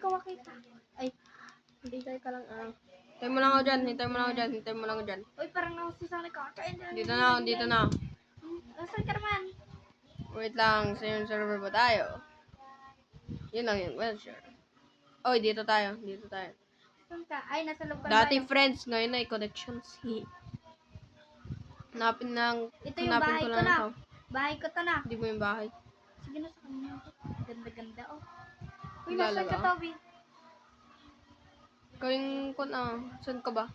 ko makita. Ay, Hintay ka lang. Hintay mo lang ako dyan. uy, parang nakusisari ka. Dito na ako. Nasaan ka naman? Wait lang, same server ba tayo? Yun lang yun, well sure. Oy, dito tayo. Saan ka? Ay, nasa loob ka Dati tayo. friends, ngayon ay connections. Hanapin Ito yung bahay ko ko lang na. ito. Bahay ko to na. Hindi mo yung bahay. Sige na sa kanya. Ganda-ganda, oh. Uy, nasaan ka, Lalaga. Toby? Kawing ko na. Saan ka ba?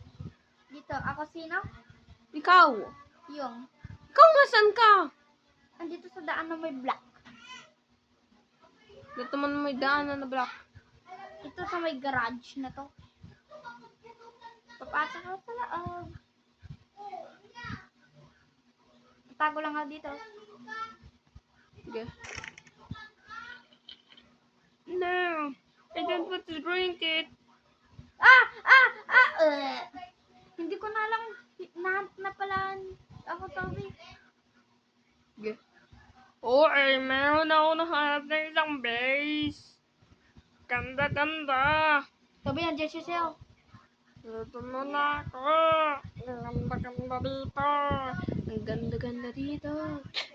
Dito. Ako sino? Ikaw! Yung. Ikaw nga saan ka? Andito sa daan na may black. Dito man may daanan na block. Ito sa may garage na to. Papasok ako sa loob. Tago lang ako dito. Sige. No! I don't want to drink it. Hindi ko na lang na pala ako, Toby. Sige. Oo, meron ako nahanap ng isang base. Ganda. Toby, nandiyan siya sa'yo. Ito na ako. Ang ganda dito.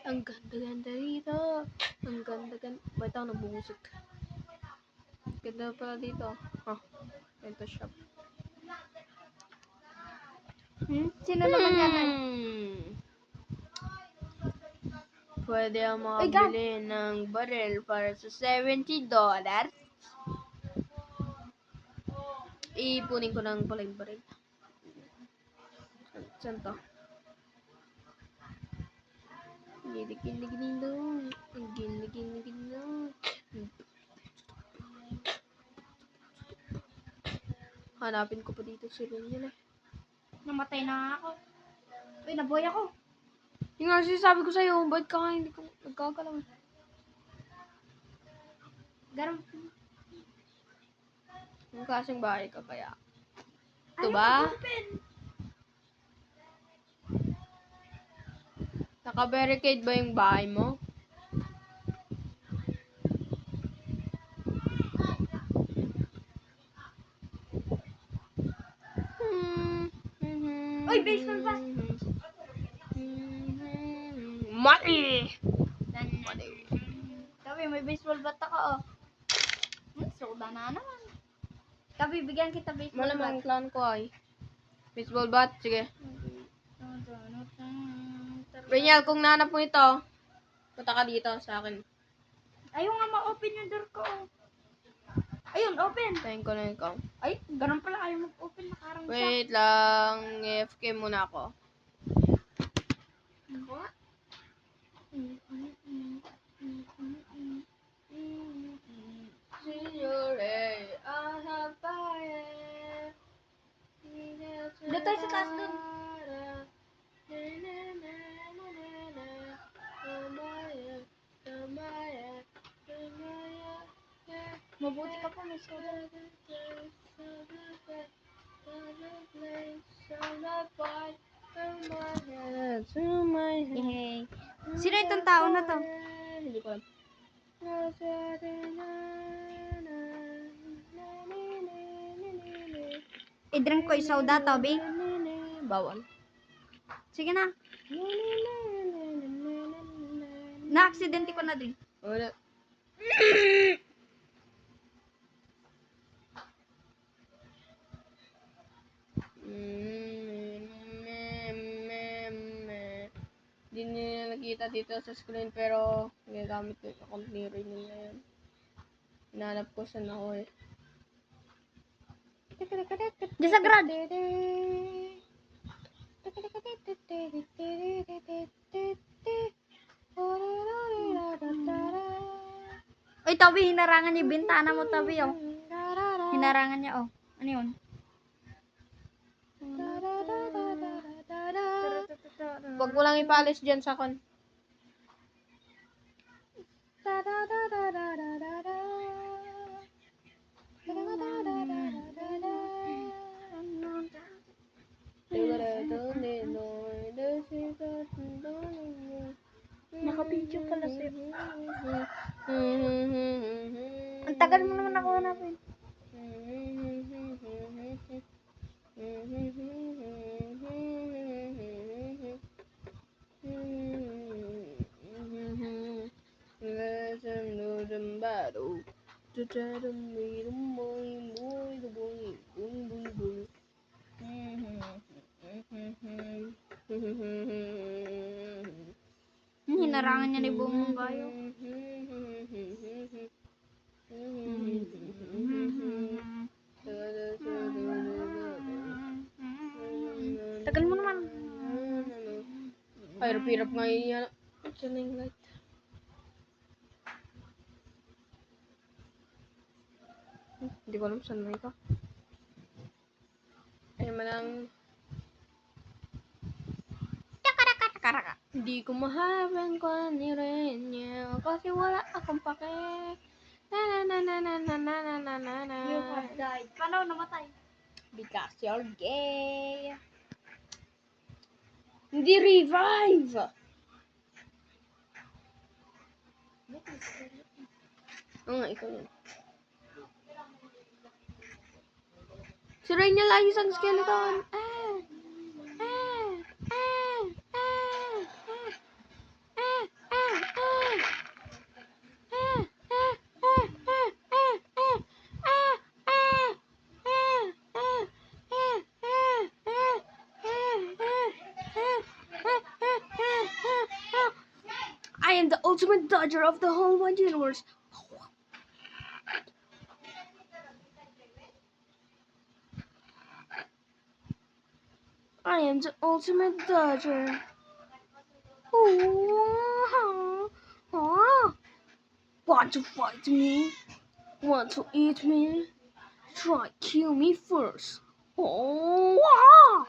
Ang ganda dito. Ba't ako nabubusik? Ganda pala dito. Ito shop. Sino naman yan? Pwede ako Ay, God! makabili ng barrel para sa $70. Iipunin ko ng pala yung barrel. Saan to? Hanapin ko pa dito si Rin. Namatay na nga ako. Uy, nabuhay ako. Yung nga sinasabi ko sa'yo, ba't ka hindi ko nagkagalaw? Garam. Yung klaseng bahay ka kaya? Ito Ayaw ba? mag-open. Naka-barricade ba yung bahay mo? Uy, baseball bat. Money! Kabi, may baseball bat ako, oh. Soda na naman. Kabi, bigyan kita baseball Malamang bat. clown ko ay. Baseball bat, sige. Renyal, kung nanap mo ito, punta ka dito sa akin. Ayaw nga ma-open yung door ko, oh. Ayun, open. Tayin ko na ikaw. Ay, ganun pala. Ayaw mag-open. Nakarang siya. Wait lang, AFK muna ako. Dito tayo sa taas dun. Mabuti ka po, may soda. Yay. Sino itong tao na to? Hindi ko alam. I-drink ko yung soda, Toby. Bawal. Sige na. Na-aksidente ko na din. Wala. Hindi nila nakita dito sa screen pero ginagamit ko yung account ni Rin ngayon. Hinanap ko sa ako eh. Diyan sa garage. Uy, Toby, hinarangan niya yung bintana mo, Toby, oh. Hinarangan niya, oh. Ano yun? Huwag mo lang ipalis dyan sa kon. Naka-video pala siya. Ang tagal mo naman ako hanapin. Hinarangan niya ni Bongbong Gayo. Tagal mo naman. Ay, hirap nga yan. Diyan na yung light. Hindi ko alam saan na ito. Ay, manang... Hindi ko mahabang ko ni Renya kasi wala akong pake. Na. You have died. Paano namatay? Because you're gay. Hindi revive. Oo nga, ikaw yun. Si Renya lagi sa skeleton. I am the ultimate dodger of the whole wide universe. I am the ultimate dodger. Want to fight me? Want to eat me? Try kill me first. Oh, wow.